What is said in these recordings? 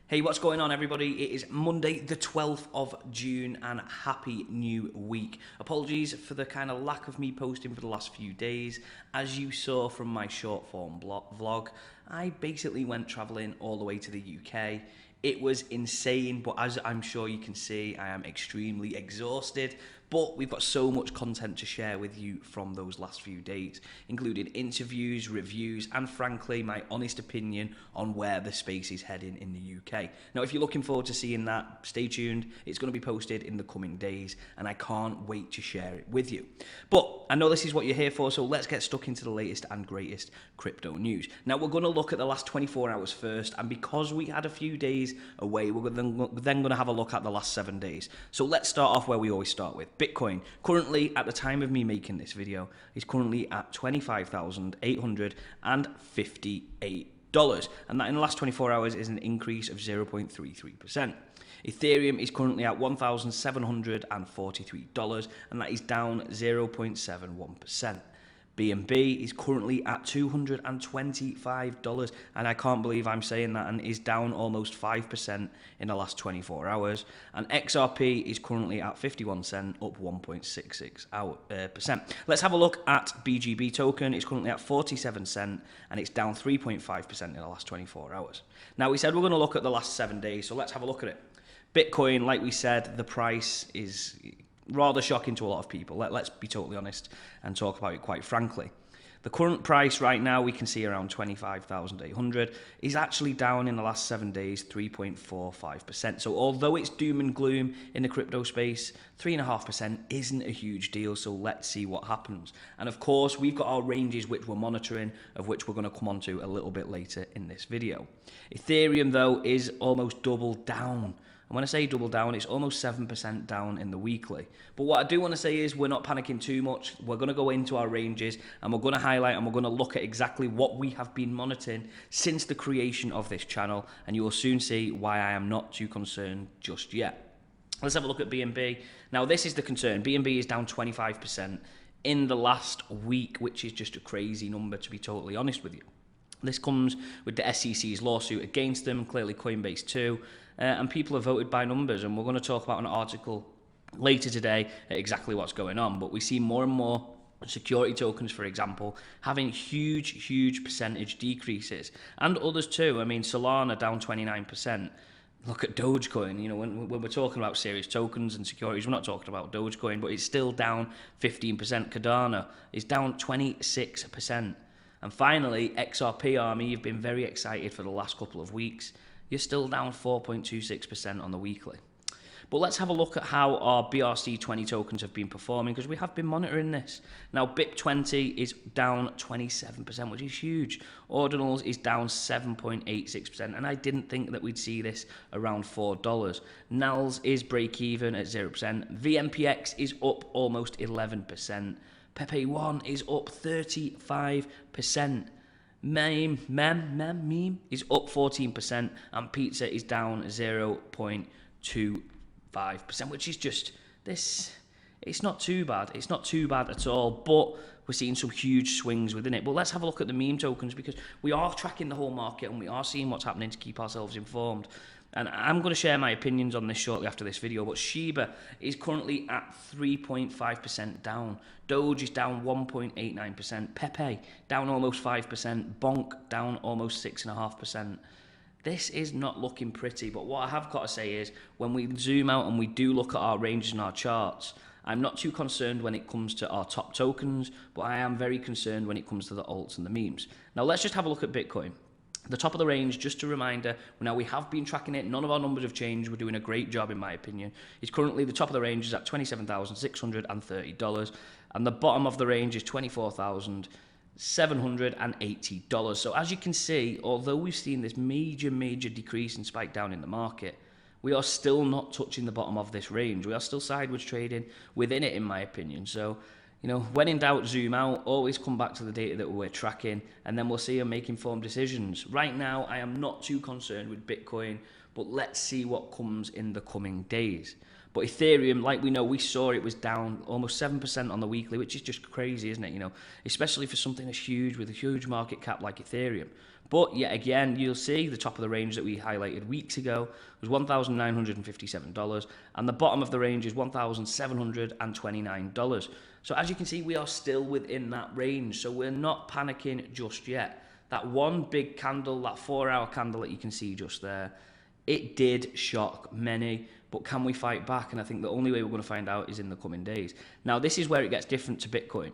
Hey, what's going on, everybody? It is Monday, the 12th of June, and happy new week. Apologies for the kind of lack of me posting for the last few days. As you saw from my short form vlog, I basically went traveling all the way to the UK. It was insane, but as I'm sure you can see, I am extremely exhausted. But we've got so much content to share with you from those last few days, including interviews, reviews, and frankly, my honest opinion on where the space is heading in the UK. Now, if you're looking forward to seeing that, stay tuned. It's going to be posted in the coming days, and I can't wait to share it with you. But I know this is what you're here for, so let's get stuck into the latest and greatest crypto news. Now, we're going to look at the last 24 hours first, and because we had a few days away, we're then going to have a look at the last 7 days. So let's start off where we always start with. Bitcoin, currently at the time of me making this video, is currently at $25,858. And that in the last 24 hours is an increase of 0.33%. Ethereum is currently at $1,743, and that is down 0.71%. BNB is currently at $225, and I can't believe I'm saying that, and is down almost 5% in the last 24 hours. And XRP is currently at 51 cents, up 1.66%. Let's have a look at BGB token. It's currently at 47 cents, and it's down 3.5% in the last 24 hours. Now, we said we're going to look at the last 7 days, so let's have a look at it. Bitcoin, like we said, the price is rather shocking to a lot of people. Let's be totally honest and talk about it quite frankly. The current price right now, we can see around 25,800, is actually down in the last 7 days 3.45%. So although it's doom and gloom in the crypto space, 3.5% isn't a huge deal. So let's see what happens. And of course, we've got our ranges which we're monitoring, of which we're going to come on to a little bit later in this video. Ethereum, though, is almost double down. And when I say double down, it's almost 7% down in the weekly. But what I do want to say is we're not panicking too much. We're going to go into our ranges, and we're going to highlight and we're going to look at exactly what we have been monitoring since the creation of this channel. And you will soon see why I am not too concerned just yet. Let's have a look at BNB. Now, this is the concern. BNB is down 25% in the last week, which is just a crazy number, to be totally honest with you. This comes with the SEC's lawsuit against them, clearly Coinbase too, and people have voted by numbers, and we're going to talk about an article later today at exactly what's going on. But we see more and more security tokens, for example, having huge percentage decreases, and others too. I mean, Solana down 29%. Look at Dogecoin. You know, when we're talking about serious tokens and securities, we're not talking about Dogecoin, but it's still down 15%. Cardano is down 26%. And finally, XRP Army, you've been very excited for the last couple of weeks. You're still down 4.26% on the weekly. But let's have a look at how our BRC 20 tokens have been performing, because we have been monitoring this. Now, BIP20 is down 27%, which is huge. Ordinals is down 7.86%, and I didn't think that we'd see this around $4. NALS is break even at 0%. VMPX is up almost 11%. Pepe 1 is up 35%. Meme is up 14%, and Pizza is down 0.25%, which is just this. It's not too bad. It's not too bad at all, but we're seeing some huge swings within it. But let's have a look at the meme tokens, because we are tracking the whole market and we are seeing what's happening to keep ourselves informed. And I'm going to share my opinions on this shortly after this video, but Shiba is currently at 3.5% down. Doge is down 1.89%. Pepe down almost 5%. Bonk down almost 6.5%. This is not looking pretty, but what I have got to say is when we zoom out and we do look at our ranges and our charts, I'm not too concerned when it comes to our top tokens, but I am very concerned when it comes to the alts and the memes. Now let's just have a look at Bitcoin. The top of the range, just a reminder, now we have been tracking it, none of our numbers have changed, we're doing a great job in my opinion. It's currently, the top of the range is at $27,630, and the bottom of the range is $24,780. So as you can see, although we've seen this major decrease and spike down in the market, we are still not touching the bottom of this range. We are still sideways trading within it, in my opinion. So, you know, when in doubt, zoom out, always come back to the data that we're tracking, and then we'll see and make informed decisions. Right now, I am not too concerned with Bitcoin, but let's see what comes in the coming days. But Ethereum, like we know, we saw it was down almost 7% on the weekly, which is just crazy, isn't it? You know, especially for something as huge with a huge market cap like Ethereum. But yet again, you'll see the top of the range that we highlighted weeks ago was $1,957, and the bottom of the range is $1,729. So as you can see, we are still within that range. So we're not panicking just yet. That one big candle, that 4-hour candle that you can see just there, it did shock many, but can we fight back? And I think the only way we're going to find out is in the coming days. Now, this is where it gets different to Bitcoin.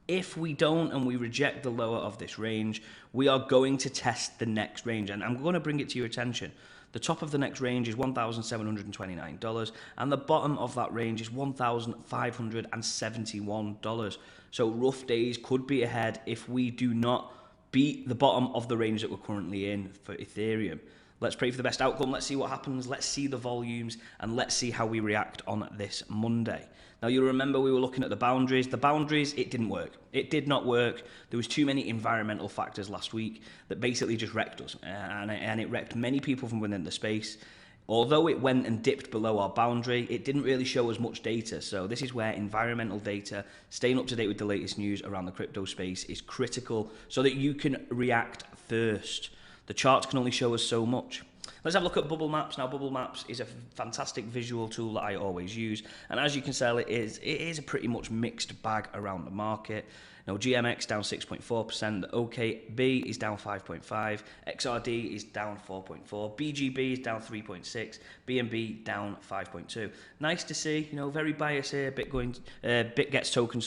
If we don't and we reject the lower of this range, we are going to test the next range. And I'm going to bring it to your attention. The top of the next range is $1,729, and the bottom of that range is $1,571. So rough days could be ahead if we do not beat the bottom of the range that we're currently in for Ethereum. Let's pray for the best outcome. Let's see what happens. Let's see the volumes, and let's see how we react on this Monday. Now, you'll remember we were looking at the boundaries. The boundaries, it didn't work. It did not work. There was too many environmental factors last week that basically just wrecked us, and it wrecked many people from within the space. Although it went and dipped below our boundary, it didn't really show us much data. So this is where environmental data, staying up to date with the latest news around the crypto space, is critical so that you can react first. The charts can only show us so much. Let's have a look at bubble maps. Now, bubble maps is a fantastic visual tool that I always use, and as you can tell, it is a pretty much mixed bag around the market. Now, GMX down 6.4%, OKB is down 5.5%, XRD is down 4.4%, BGB is down 3.6%, BNB down 5.2%. Nice to see, you know, very biased here. BitGets token,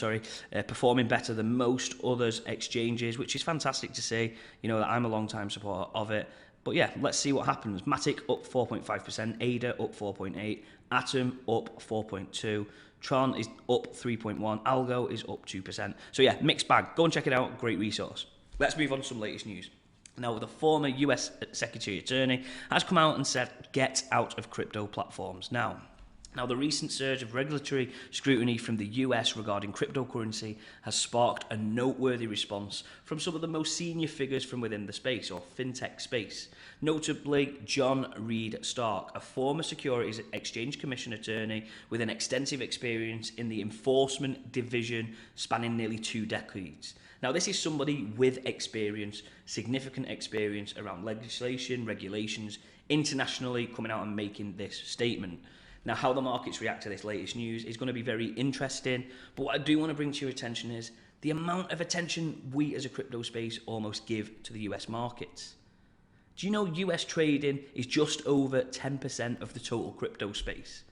performing better than most others exchanges, which is fantastic to see. You know that I'm a long-time supporter of it. But yeah, let's see what happens. Matic up 4.5%, ADA up 4.8%, Atom up 4.2%, Tron is up 3.1%, Algo is up 2%. So yeah, mixed bag. Go and check it out. Great resource. Let's move on to some latest news. Now, the former US Secretary Attorney has come out and said, get out of crypto platforms now. Now, the recent surge of regulatory scrutiny from the US regarding cryptocurrency has sparked a noteworthy response from some of the most senior figures from within the space, or fintech space. Notably, John Reed Stark, a former Securities Exchange Commission attorney with an extensive experience in the enforcement division spanning nearly 2 decades. Now, this is somebody with experience, significant experience around legislation, regulations, internationally, coming out and making this statement. Now, how the markets react to this latest news is going to be very interesting, but what I do want to bring to your attention is the amount of attention we as a crypto space almost give to the US markets. Do you know US trading is just over 10% of the total crypto space?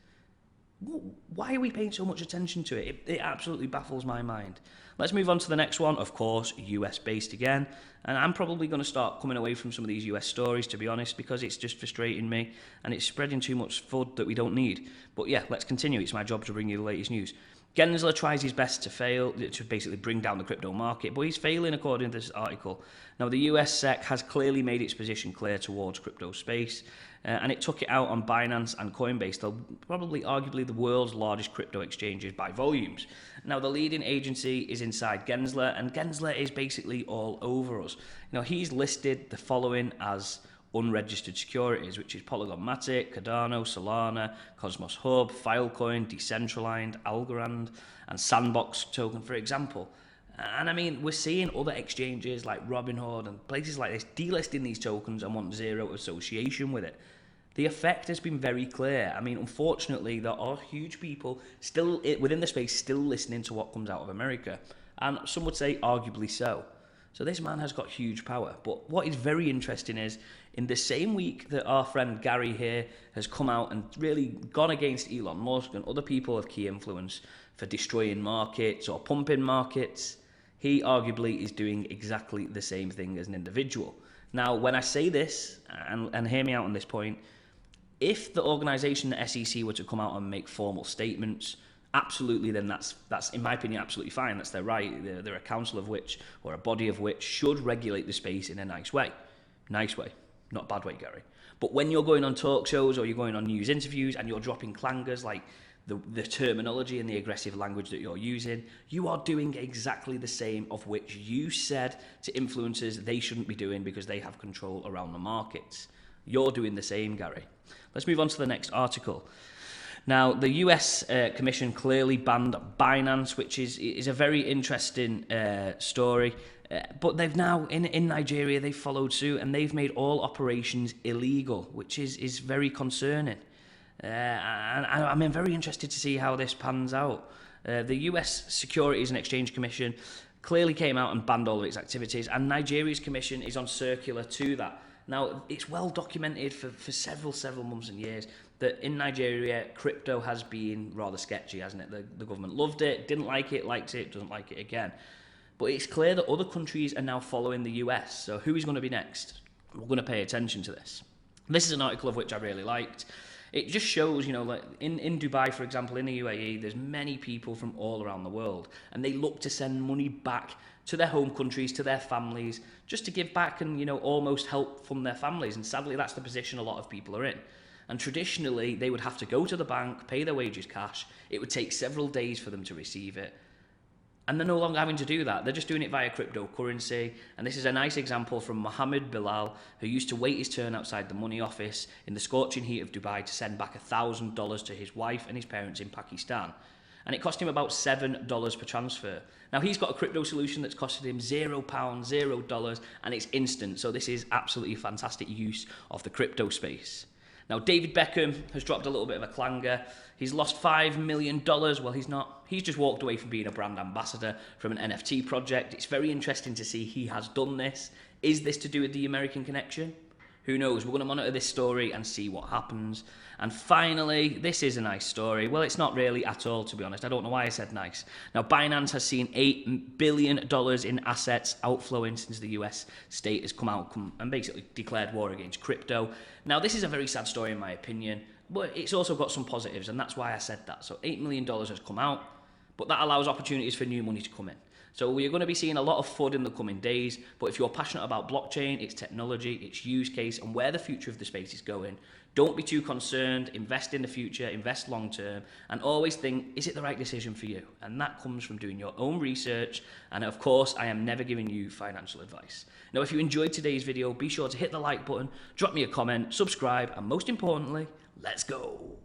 Why are we paying so much attention to it? It absolutely baffles my mind. Let's move on to the next one, of course, US based again. And I'm probably going to start coming away from some of these US stories, to be honest, because it's just frustrating me and it's spreading too much FUD that we don't need. But yeah, let's continue. It's my job to bring you the latest news. Gensler tries his best to basically bring down the crypto market, but he's failing according to this article. Now, the US SEC has clearly made its position clear towards crypto space, and it took it out on Binance and Coinbase, probably arguably the world's largest crypto exchanges by volumes. Now, the leading agency is inside Gensler, and Gensler is basically all over us. You know, he's listed the following as unregistered securities, which is Polygon Matic, Cardano, Solana, Cosmos Hub, Filecoin, Decentraland, Algorand, and Sandbox Token, for example. And I mean, we're seeing other exchanges like Robinhood and places like this delisting these tokens and want zero association with it. The effect has been very clear. I mean, unfortunately, there are huge people still within the space still listening to what comes out of America, and some would say arguably so. So this man has got huge power. But what is very interesting is, in the same week that our friend Gary here has come out and really gone against Elon Musk and other people of key influence for destroying markets or pumping markets, he arguably is doing exactly the same thing as an individual. Now, when I say this, and hear me out on this point, if the organisation, the SEC, were to come out and make formal statements, absolutely, then that's in my opinion absolutely fine. That's their right. They're a council of which, or a body of which, should regulate the space in a nice way, not bad way, Gary. But when you're going on talk shows or you're going on news interviews and you're dropping clangers like the terminology and the aggressive language that you're using, you are doing exactly the same of which you said to influencers they shouldn't be doing because they have control around the markets. You're doing the same, Gary. Let's move on to the next article. Now, the US Commission clearly banned Binance, which is a very interesting story. But they've now, in Nigeria, they've followed suit and they've made all operations illegal, which is very concerning. And I'm very interested to see how this pans out. The US Securities and Exchange Commission clearly came out and banned all of its activities, and Nigeria's commission is on circular to that. Now, it's well documented for several months and years that in Nigeria, crypto has been rather sketchy, hasn't it? The government loved it, didn't like it, liked it, doesn't like it again. But it's clear that other countries are now following the US. So who is going to be next? We're going to pay attention to this. This is an article of which I really liked. It just shows, like in Dubai, for example, in the UAE, there's many people from all around the world, and they look to send money back to their home countries, to their families, just to give back and, almost help fund their families. And sadly, that's the position a lot of people are in. And traditionally, they would have to go to the bank, pay their wages cash. It would take several days for them to receive it. And they're no longer having to do that. They're just doing it via cryptocurrency. And this is a nice example from Mohammed Bilal, who used to wait his turn outside the money office in the scorching heat of Dubai to send back $1,000 to his wife and his parents in Pakistan. And it cost him about $7 per transfer. Now, he's got a crypto solution that's costed him £0, $0, and it's instant. So this is absolutely fantastic use of the crypto space. Now, David Beckham has dropped a little bit of a clanger. He's lost $5 million. Well, he's not. He's just walked away from being a brand ambassador from an NFT project. It's very interesting to see he has done this. Is this to do with the American connection? Who knows? We're going to monitor this story and see what happens. And finally, this is a nice story. Well, it's not really at all, to be honest. I don't know why I said nice. Now, Binance has seen $8 billion in assets outflowing since the US state has come out and basically declared war against crypto. Now, this is a very sad story in my opinion, but it's also got some positives, and that's why I said that. So $8 million has come out, but that allows opportunities for new money to come in. So we're going to be seeing a lot of FUD in the coming days, but if you're passionate about blockchain, its technology, its use case, and where the future of the space is going, don't be too concerned, invest in the future, invest long term, and always think, is it the right decision for you? And that comes from doing your own research, and of course, I am never giving you financial advice. Now, if you enjoyed today's video, be sure to hit the like button, drop me a comment, subscribe, and most importantly, let's go.